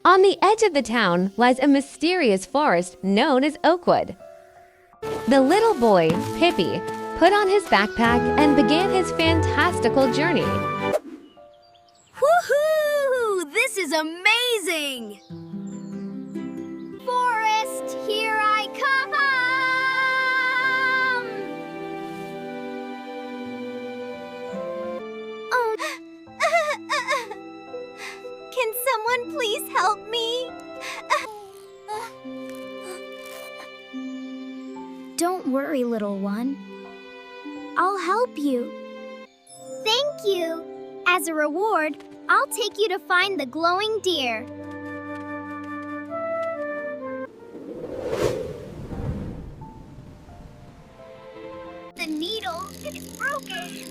On the edge of the town lies a mysterious forest known as Oakwood. The little boy, Pipi, put on his backpack and began his fantastical journey. Woohoo! This is amazing! Forest, here I come! Oh. Can someone please help me? Don't worry, little one. I'll help you. Thank you. As a reward, I'll take you to find the glowing deer. The needle is broken.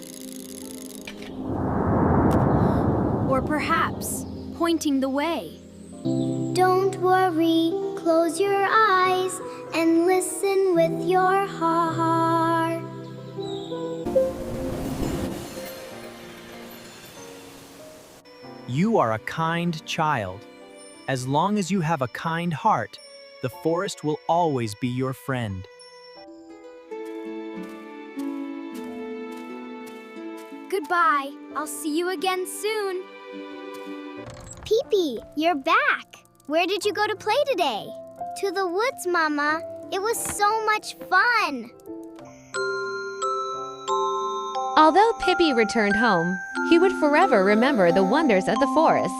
Or perhaps pointing the way. Don't worry, close your eyes and listen with your heart. You are a kind child. As long as you have a kind heart, the forest will always be your friend. Goodbye. I'll see you again soon. Pipi, you're back. Where did you go to play today? To the woods, Mama. It was so much fun. Although Pipi returned home, he would forever remember the wonders of the forest.